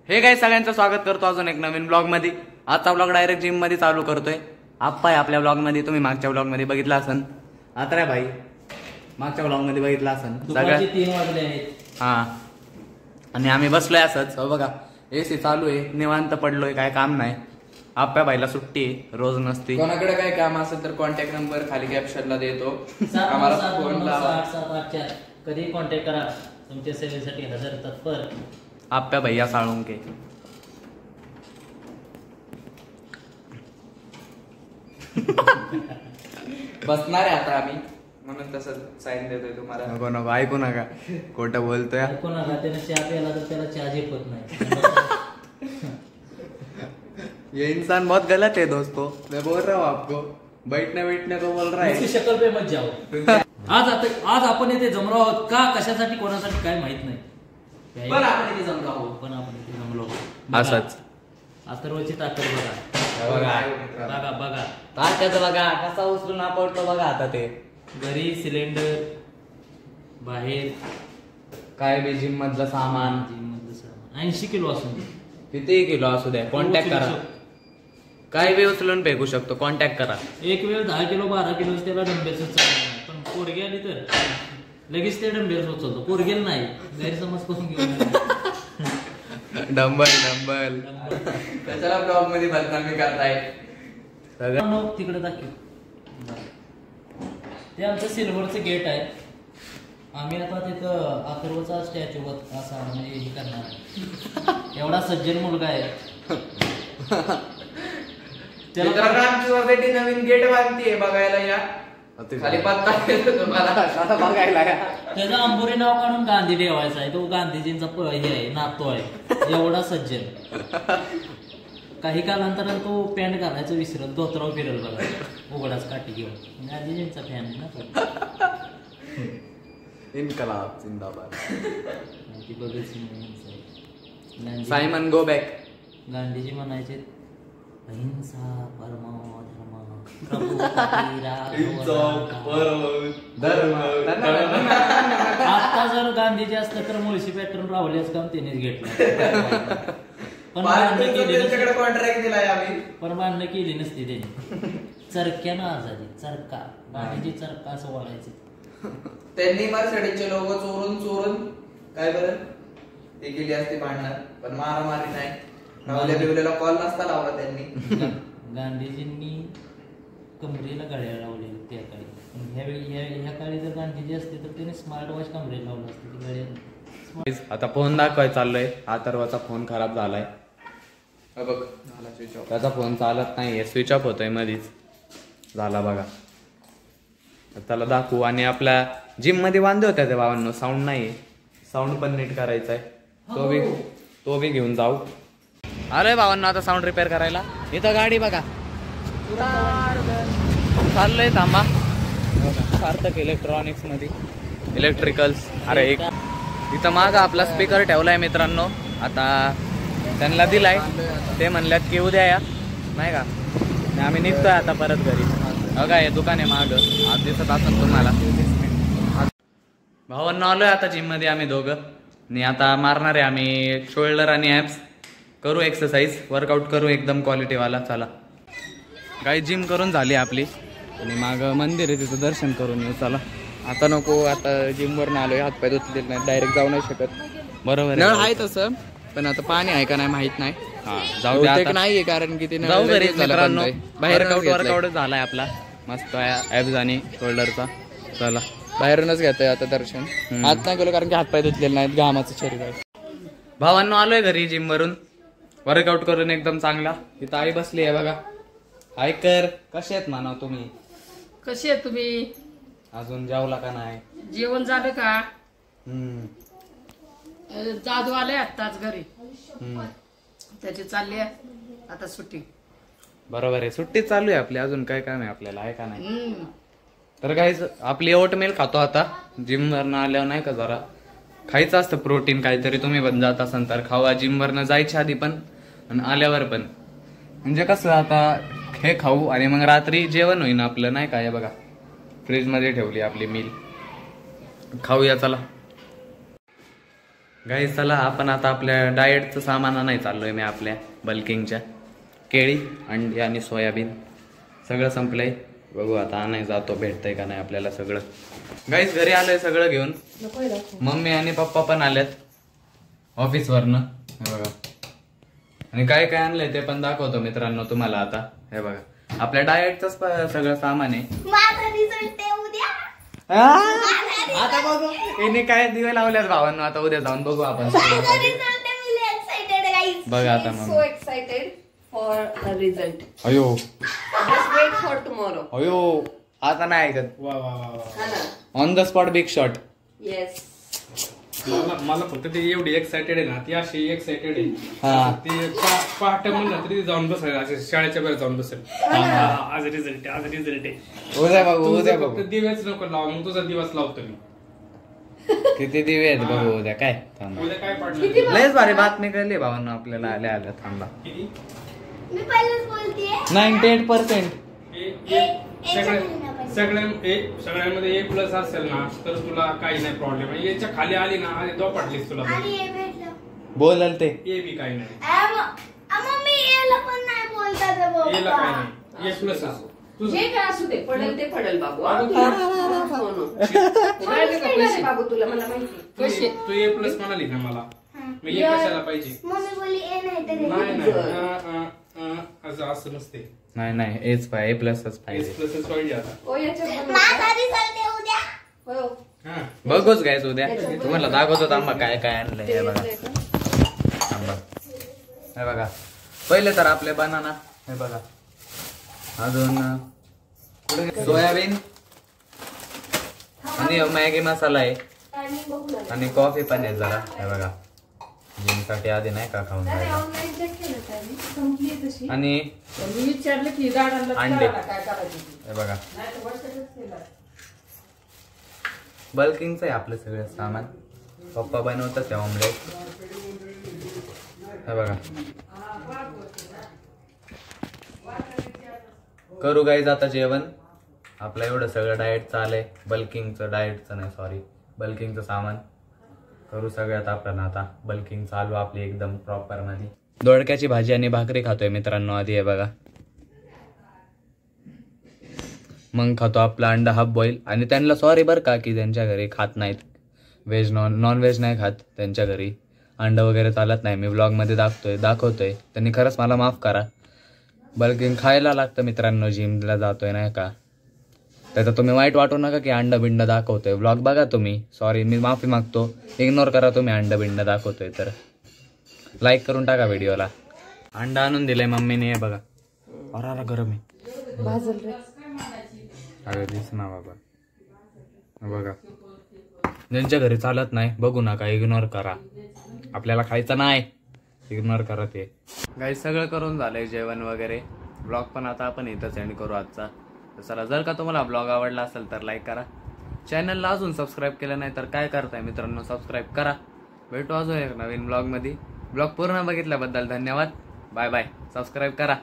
हे काय सगळ्यांचं स्वागत करतो अजून एक नवीन ब्लॉग मध्ये। आजचा ब्लॉग डायरेक्ट जिम मध्ये चालू करतोय। आप्पा आहे आपल्या ब्लॉग मध्ये, तुम्ही मागच्या ब्लॉग मध्ये बघितला असन। आता रे भाई मागच्या ब्लॉग मध्ये बघितला असन सगळ्या 3 वाजले आहेत। हा आणि आम्ही बसलोय असंच, हो बघा एसी चालू आहे, निवांत पडलोय, काय काम नाही। आप्पा भाईला सुट्टी आहे, रोज नसते। कोणाकडे काय काम असेल तर कॉन्टॅक्ट नंबर खाली कॅप्शनला देतो, आम्हाला फोन लावा। 7 कधी कॉन्टॅक्ट करा, तुमच्या सेवेसाठी हजर तत्पर आप्पा भैया साळुंके। बसणार आहे आता आम्ही, म्हणून तसं साईन देतोय तुम्हाला। नको नको ऐकू नका, खोटं बोलतोय। ऐकू नका, त्याने चहा प्यायला तर त्याला चहा झेपत नाही। ये इंसान बहुत गलत है दोस्तों, मैं बोल रहा हूँ आपको, बैठने को बोल रहा है। इसकी शक्ल पे मत जाओ। आज आपण इथे जमलो आहोत का, कशासाठी, कोणासाठी काय माहित नाही, पण आपण इथे जमलो आहोत। असंच अथर्वची ताकद बघा, बघा बघा ताकद बघा, कसा उचलून आपडतो बघा। आता ते घरी सिलेंडर, बाहेर काय बी जिम मधलं सामान, 80 किलो असून किती किलो असू द्या, कॉन्टॅक्ट करा। काय बी उचलून फेकू शकतो, कॉन्टॅक्ट करा। एक वेळ 10 किलो 12 किलो त्याला डंबेल्स चालणार, पण पोरगी आली तर लगेच ते डंबेल्स उचलतो, पोरगेल नाही, गैरसमज करून घेऊन डंबल त्याच्याला ब्लॉग मध्ये बदनामी करताय सगळं। तिकडे दाखव, ते आमचं सिल्वरचं गेट आहे। आम्ही आता तिथं अथर्वचा स्टॅच्यू असा म्हणजे हे करणार। एवढा सज्जन मुलगा आहे, आमची नवीन गेट बांधतीये, बघायला या। खाली पत्ता तुम्हाला बघायला। त्याचं अंबोरी नाव काढून गांधी ठेवायचा आहे, तो गांधीजींचा हे आहे, नातो आहे। एवढा सज्जन, काही कालांतरानं तो पॅन्ट घालायचं विसरल, धोतराव फिरल बघा उघडाच काठी घेऊन। गांधीजींचा फॅन आहे ना तो। इन्कलाब जिंदाबाद। Simon go back. गांधीजी म्हणायचे अहिंसा परमो धर्म। आता जर गांधीजी असतं तर मुळशी पॅटर्न राहुल्याच काम त्यांनीच घेतलं, पण कॉन्ट्रॅक्ट दिलाय आम्ही, पण मान्य केली नसती त्यांनी। चरक्यानं आजादी, चरका गांधीजी चरका असं बोलायचं। त्यांनी मर्सिडीजचे लोगो चोरून काय बरं ते केली असते भांडणार, पण मारामारी नाही। राहुल्या बिवल्याला कॉल नसता लावला त्यांनी। गांधीजींनी कमरेला गळ्या लावले त्या काळी, ह्या काळी जर गांधीजी असते तर त्याने स्मार्ट वॉच कमरेला लावलं असते गळ्यात। आता फोन दाखवाय चाललोय, अथर्वचा फोन खराब झालाय, बघ झाला स्विच ऑफ। त्याचा फोन चालत नाहीये, स्विच ऑफ होतोय मधीच, झाला बघा। त्याला दाखवू, आणि आपल्या जिम मध्ये वांदे होत्या त्या भावांनो, साऊंड नाही, साऊंड पण नीट करायचा आहे, तो बी घेऊन जाऊ। अरे भावांनो आता साऊंड रिपेअर करायला, इथं गाडी बघा चाललंय, थांबा। सार्थक इलेक्ट्रॉनिक्स मध्ये इलेक्ट्रिकल्स। अरे एक इथं मागं आपला स्पीकर ठेवलाय मित्रांनो, आता त्यांना दिलाय, ते म्हणल्यात की उद्या या, नाही का। आम्ही निघतोय आता परत घरी, बघा हे दुकान आहे मागं, आज दिसत असेल तुम्हाला। भावांनो आलोय आता जिम मध्ये आम्ही दोघं, आणि आता मारणार आहे आम्ही शोल्डर आणि ॲप्स, करू एक्सरसाइज, वर्कआउट करू एकदम क्वालिटीवाला। चला काही जिम करून झाली आपली, आणि मागं मंदिर आहे, तिथं दर्शन करून येऊ। चला आता नको, आता जिमवर ना आलोय, हातपाय धुतले नाही, डायरेक्ट जाऊ नाही शकत। बरोबर आहे तसं, पण आता पाणी आहे का नाही माहित नाही। जाऊ द्या, नाहीये कारण की ते जाऊ घरी मित्रांनो। वर्कआउट झालाय आपला मस्त, ॲब्स आणि शोल्डरचा। चला बाहेरूनच घेतोय आता दर्शन, हात नाही गेलो कारण की हातपाय धुतलेले नाहीत, घामाचं शरीर आहे। भावांनो आलोय घरी जिम वरून, वर्कआउट करून एकदम चांगला। इथं आई बसली आहे बघा। हाय कर, कसे आहेत म्हणा तुम्ही? कसे आहे तुम्ही? अजून जेवला का नाही? जेवण झालं का? जादू आले आत्ताच घरी, त्याची चालली आता सुट्टी। बरोबर आहे, सुट्टी चालू आहे आपली, अजून काय काम आहे आपल्याला, आहे का नाही? तर काहीच आपली ओटमेल खातो आता, जिम वरनं आल्यावर नाही का जरा खायचं असतं प्रोटीन काहीतरी, तुम्ही पण जात असाल तर खावा, जिम वरनं जायच्या आधी पण आणि आल्यावर पण। म्हणजे कसं आता हे खाऊ आणि मग रात्री जेवण होईन आपलं, नाही का। हे बघा फ्रीज मध्ये ठेवली आपली मील, खाऊया चला। गाईस चला आपण आता आपल्या डाएटचं सामान नाही चाललोय मी आपल्या बल्किंगच्या. केळी, अंडी आणि सोयाबीन सगळं संपलंय. बघू आता आणाय जातो, भेटतंय का नाही आपल्याला सगळं. गाईस घरी आलोय सगळं घेऊन. मम्मी आणि पप्पा पण आलेत ऑफिसवरनं. हे बघा. आणि काय काय आणलंय ते पण दाखवतो मित्रांनो तुम्हाला आता. हे बघा आपल्या डाएटच सगळं सामान आहे. आता बघू यांनी काय दिवे लावल्यात भावांनो. आता उद्या जाऊन बघू आपण. बघा आता मग so excited for the result. अयो Just wait for tomorrow. अयो आता नाही ऐकत. वा वा वा वा. है ना? On the spot big shot. Yes. मला फक्त ते एवढी एक्साइटेड आहे ना, ती अशी एक्साइटेड आहे. हा. ती पहाटे म्हणलं तरी जाऊन बसेल, असे शाळेच्या बाहेर जाऊन बसेल. आज रिझल्ट आहे, आज रिझल्ट आहे. उद्या बघू उद्या फक्त बघू दिवेच नको लाव, मग तुझा दिवस लावतो मी. किती दिवे आहेत बघू उद्या. काय थांबा. उद्या काय पडलं? लयच भारी बातमी कळली भावांनो आपल्याला. आल्या आल्या थांबा. किती? मी पहिलेच बोलतेय 98%. सगळ्यांमध्ये ए प्लस असेल ना तर तुला काही नाही प्रॉब्लेम. याच्या खाली आली ना आणि दो पडलीस तुला. आणि हे भेटलं बोलल ते ए बी काही नाही, मम्मी याला पण नाही बोलतात एला काही नाही. ए प्लस जे काय असू दे, पडेल ते पडेल बाबू. हा, तुला- हो, no. राहिले का पैसे बाबू तुला? मला माहिती. तू ए प्लस म्हणाली ना मला, मी ए कशाला पाहिजे? मम्मी बोलली ए नाही तर नाही नाही असं नसते. नाही नाही एच पाहिजे, ए प्लसच एस पाहिजे. प्लसच पाहिजे आता. ओ याच्यात बघ. माझा रिझल्ट आहे उद्या. हो. हा बघूच गायच उद्या तुम्हाला दाखवतो. थांबा काय काय आणलंय. हे बघा थांबा. हे बघा पहिले तर आपले बनाना. हे बघा अजून पुढे सोयाबीन आणि मॅगी मसाला आहे आणि बघू ना. आणि कॉफी पण आहे जरा. हे बघा जिमसाठी आधी नाही का खाऊन नाही, जायला. online check केलं त्याने. संपली आहे तशी. आणि मी विचारलं की दाडांना अंडे. काय करायचं ते. हे बघा नाही तर वर्षातच केलं. बल्किंगचं आहे आपलं सगळं सामान. पप्पा बनवतात ऑमलेट. हे बघा करू गाईज आता जेवण. आपलं एवढं सगळं डाएट चाललंय. बल्किंगचं डाएटचं नाही सॉरी बल्किंगचं सामान करू सगळ्यात आपण आता. बल्किंग चालू आपली एकदम प्रॉपर मध्ये. दोडक्याची भाजी आणि भाकरी खातोय मित्रांनो आधी. हे बघा मग खातो आपला अंडा हाफ बॉईल. आणि त्यांना सॉरी बरं का की त्यांच्या घरी खात नाहीत व्हेज. नॉन व्हेज नाही खात त्यांच्या घरी. अंडा वगैरे चालत नाही. मी व्लॉगमध्ये दाखवतोय त्यांनी खरंच मला माफ करा. बल्किंग खायला लागतं मित्रांनो. जिमला जातोय नाही का, त्याचं तुम्ही वाईट वाटू नका की अंडा बिंड दाखवतोय. व्लॉग बघा तुम्ही. सॉरी मी माफी मागतो. इग्नोर करा तुम्ही अंडा बिंड दाखवतोय तर. लाईक करून टाका व्हिडिओला. अंडा आणून दिलंय मम्मीने. हे बघा अरा गरम आहे. भाजल रे. अरे दिस ना बाबा. बघा ज्यांच्या घरी चालत नाही बघू नका, इग्नोर करा. आपल्याला खायचं नाही, इग्नोर करा ते. गाई सगळं करून झालंय जेवण वगैरे. ब्लॉग पण आता आपण इथंच एंड करू आजचा. तर चला जर का तुम्हाला ब्लॉग आवडला असेल तर लाईक करा. चॅनलला अजून सबस्क्राईब केलं नाही तर काय करताय मित्रांनो, सबस्क्राईब करा. भेटू अजून एक नवीन ब्लॉगमध्ये. ब्लॉग पूर्ण बघितल्याबद्दल धन्यवाद. Bye bye. सबस्क्राईब करा.